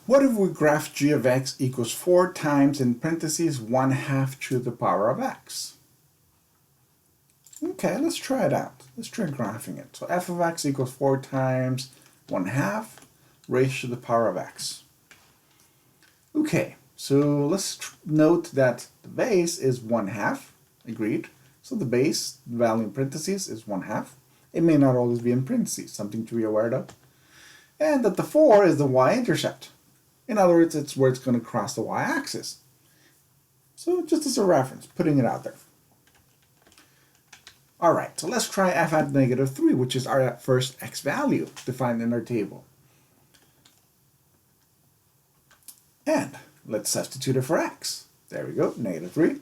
What if we graph g of x equals 4 times, in parentheses, 1/2 to the power of x? Okay, let's try it out. Let's try graphing it. So f of x equals 4 times 1/2 raised to the power of x. Okay, so let's note that the base is 1/2, agreed. So the base value in parentheses is 1/2. It may not always be in parentheses, something to be aware of. And that the 4 is the y-intercept. In other words, it's where it's going to cross the y-axis. So just as a reference, putting it out there. All right, so let's try f at -3, which is our first x value defined in our table. And let's substitute it for x. There we go, -3.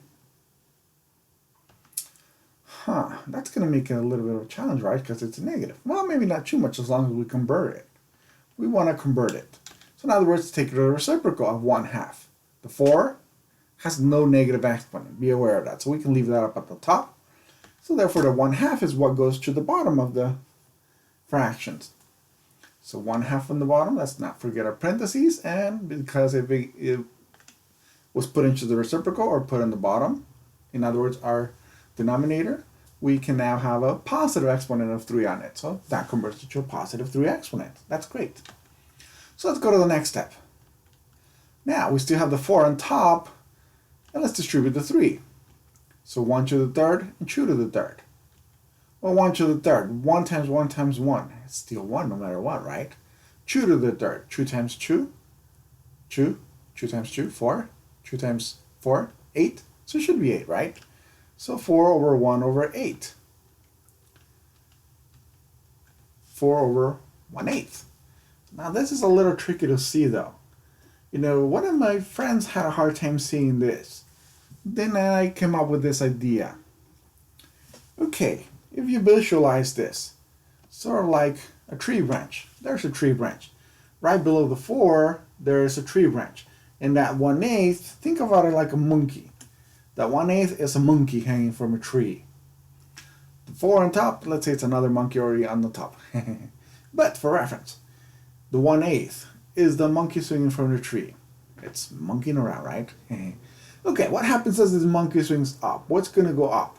That's going to make it a little bit of a challenge, right? Because it's a negative. Well, maybe not too much as long as we convert it. We want to convert it. So in other words, take the reciprocal of 1/2. The 4 has no negative exponent. Be aware of that. So we can leave that up at the top. So therefore the 1/2 is what goes to the bottom of the fractions. So 1/2 on the bottom, let's not forget our parentheses, and because it was put into the reciprocal or put on the bottom, in other words our denominator, we can now have a positive exponent of 3 on it. So that converts it to a positive 3 exponent. That's great. So let's go to the next step. Now we still have the 4 on top, and let's distribute the 3. So 1 to the third and 2 to the third. Well, 1 to the third, 1 times 1 times 1. It's still 1 no matter what, right? 2 to the third, 2 times 2, 2, 2 times 2, 4, 2 times 4, 8. So it should be 8, right? So 4 over 1 over 8. 4 over 1/8. Now this is a little tricky to see though. You know, one of my friends had a hard time seeing this. Then I came up with this idea. Okay, if you visualize this, sort of like a tree branch. There's a tree branch. Right below the 4, there's a tree branch. And that 1/8, think about it like a monkey. That 1/8 is a monkey hanging from a tree. The 4 on top, let's say it's another monkey already on the top. But for reference, the 1/8 is the monkey swinging from the tree. It's monkeying around, right? Okay, what happens as this monkey swings up? What's going to go up?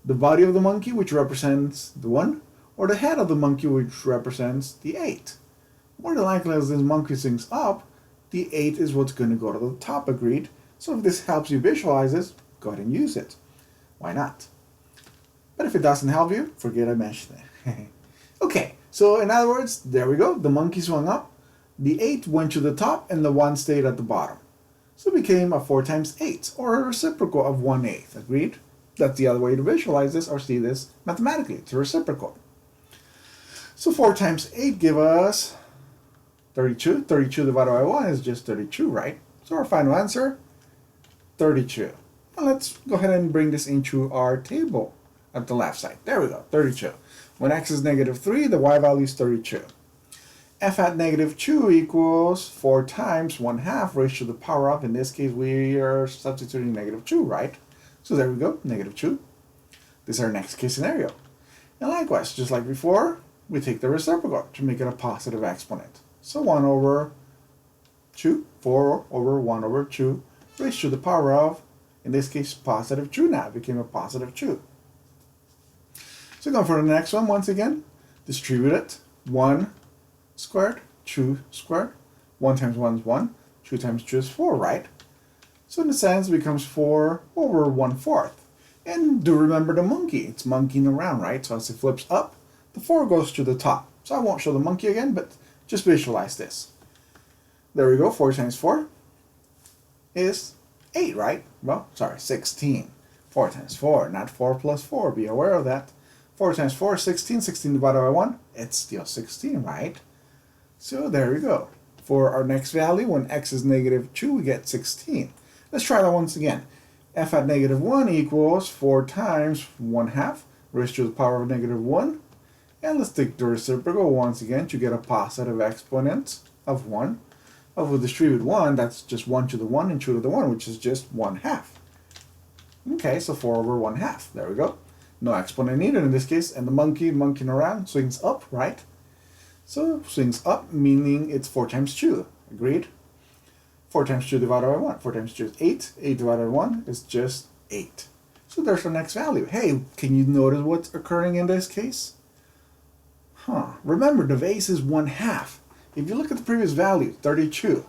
The body of the monkey, which represents the 1, or the head of the monkey, which represents the 8? More than likely, as this monkey swings up, the 8 is what's going to go to the top, agreed? So if this helps you visualize this, go ahead and use it. Why not? But if it doesn't help you, forget I mentioned it. Okay, so in other words, there we go. The monkey swung up, the 8 went to the top, and the 1 stayed at the bottom. So it became a 4 times 8, or a reciprocal of 1/8, agreed? That's the other way to visualize this or see this mathematically. It's a reciprocal. So 4 times 8 give us 32. 32 divided by 1 is just 32, right? So our final answer, 32. Now let's go ahead and bring this into our table at the left side. There we go, 32. When x is -3, the y value is 32. F at -2 equals 4 times 1/2 raised to the power of, in this case we are substituting -2, right? So there we go, -2. This is our next case scenario. And likewise, just like before, we take the reciprocal to make it a positive exponent. So 1 over 2, 4 over 1 over 2 raised to the power of, in this case, positive 2 now. It became a positive 2. So going for the next one, once again, distribute it. 1 squared, 2 squared. 1 times 1 is 1. 2 times 2 is 4, right? So in a sense, it becomes 4 over 1/4. And do remember the monkey. It's monkeying around, right? So as it flips up, the 4 goes to the top. So I won't show the monkey again, but just visualize this. There we go. 4 times 4 is 8, right? Well, sorry, 16. 4 times 4, not 4 plus 4. Be aware of that. 4 times 4 is 16. 16 divided by 1, it's still 16, right? So there we go. For our next value, when x is -2, we get 16. Let's try that once again. F at -1 equals 4 times 1/2 raised to the power of -1. And let's take the reciprocal once again to get a positive exponent of 1. If we distribute 1, that's just 1 to the 1 and 2 to the 1, which is just 1/2. Okay, so 4 over 1/2. There we go. No exponent needed in this case. And the monkey monkeying around swings up, right? So swings up, meaning it's 4 times 2. Agreed? 4 times 2 divided by 1. 4 times 2 is 8. 8 divided by 1 is just 8. So there's the next value. Hey, can you notice what's occurring in this case? Remember, the base is 1/2. If you look at the previous value, 32,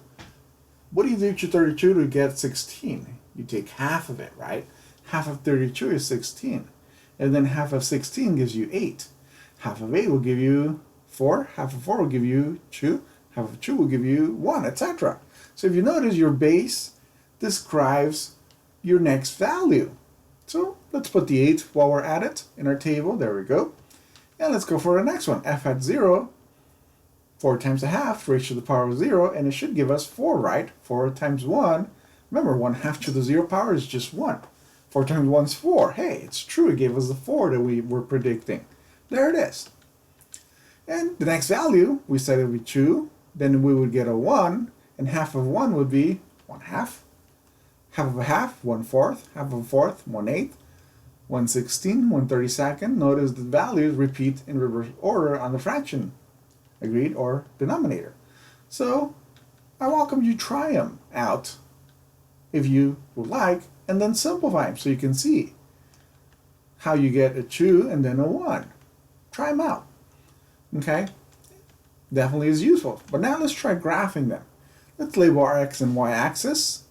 what do you do to 32 to get 16? You take half of it, right? Half of 32 is 16. And then half of 16 gives you 8. Half of 8 will give you 4. Half of 4 will give you 2. Half of 2 will give you 1, etc. So if you notice, your base describes your next value. So let's put the 8 while we're at it in our table. There we go. And let's go for the next one. F at 0, 4 times a half raised to the power of 0, and it should give us 4, right? 4 times 1. Remember, 1/2 to the 0 power is just 1. 4 times 1 is 4. Hey, it's true. It gave us the 4 that we were predicting. There it is. And the next value, we said it would be 2. Then we would get a 1. And half of 1 would be 1/2. Half of a half, 1/4. Half of a fourth, 1/8. 1/16, 1/32. Notice the values repeat in reverse order on the fraction. Agreed? Or denominator. So I welcome you try them out if you would like, and then simplify them so you can see how you get a 2 and then a 1. Try them out. Okay? Definitely is useful. But now let's try graphing them. Let's label our x and y axis,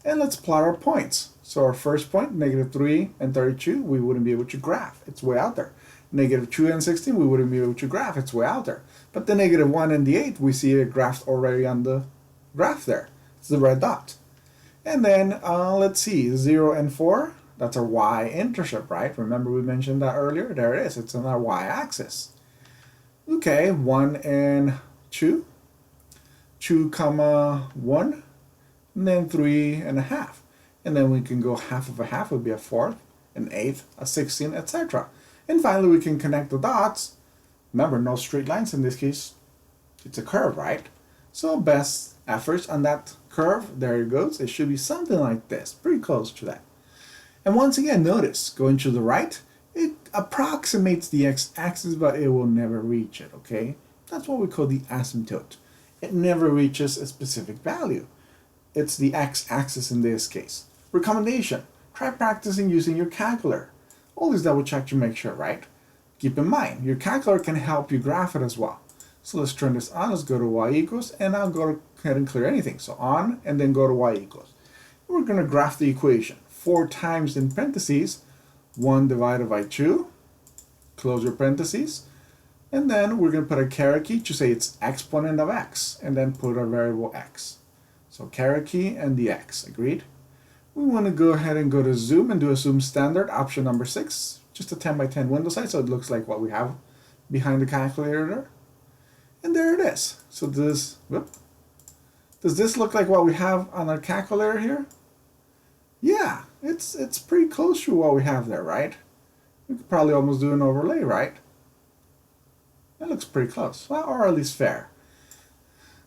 and let's plot our points. So our first point, -3 and 32, we wouldn't be able to graph. It's way out there. -2 and 16, we wouldn't be able to graph. It's way out there. But the -1 and the 8, we see it graphed already on the graph there. It's the red dot. And then let's see, 0 and 4, that's our y-intercept, right? Remember we mentioned that earlier? There it is. It's on our y-axis. Okay, 1 and 2, 2 comma 1, and then 3.5. And then we can go half of a half would be a fourth, an eighth, a 16, etc. And finally we can connect the dots. Remember, no straight lines in this case. It's a curve, right? So best efforts on that curve, there it goes. It should be something like this, pretty close to that. And once again, notice, going to the right, it approximates the x-axis, but it will never reach it, okay? That's what we call the asymptote. It never reaches a specific value. It's the x-axis in this case. Recommendation, try practicing using your calculator. Always double check to make sure, right? Keep in mind, your calculator can help you graph it as well. So let's turn this on, let's go to y equals, and I'll go ahead and clear anything. So on, and then go to y equals. We're gonna graph the equation. 4 times in parentheses, 1 divided by 2, close your parentheses, and then we're gonna put a caret key to say it's exponent of x, and then put our variable x. So caret key and the x, agreed? We want to go ahead and go to zoom and do a zoom standard, option number 6, just a 10 by 10 window size, so it looks like what we have behind the calculator there. And there it is. So does this look like what we have on our calculator here? Yeah, it's pretty close to what we have there, right? We could probably almost do an overlay, right? That looks pretty close, well, or at least fair.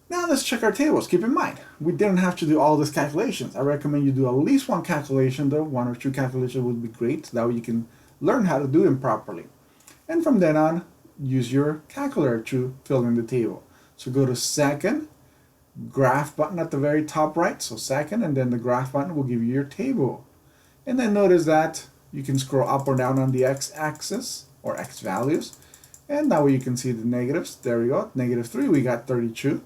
Now let's check our tables. Keep in mind, we didn't have to do all these calculations. I recommend you do at least one calculation though. 1 or 2 calculations would be great. That way you can learn how to do them properly. And from then on, use your calculator to fill in the table. So go to second, graph button at the very top right. So second, and then the graph button will give you your table. And then notice that you can scroll up or down on the x-axis or x values. And that way you can see the negatives. There we go. -3, we got 32.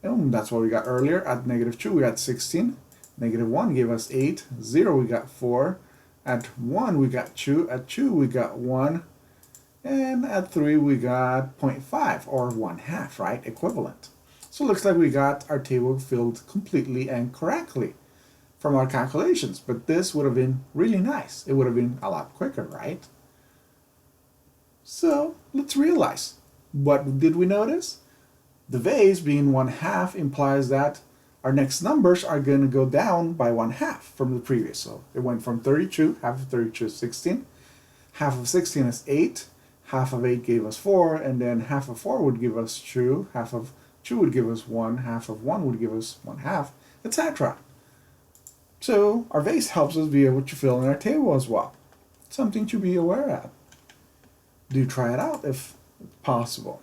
And that's what we got earlier. At -2, we got 16. -1 gave us 8. 0, we got 4. At 1, we got 2. At 2, we got 1. And at 3, we got 0.5, or 1/2, right? Equivalent. So it looks like we got our table filled completely and correctly from our calculations. But this would have been really nice. It would have been a lot quicker, right? So let's realize. What did we notice? The vase being 1/2 implies that our next numbers are going to go down by 1/2 from the previous. So it went from 32, half of 32 is 16, half of 16 is 8, half of 8 gave us 4, and then half of 4 would give us 2, half of 2 would give us 1, half of 1 would give us 1/2, etc. So our vase helps us be able to fill in our table as well. Something to be aware of. Do try it out if possible.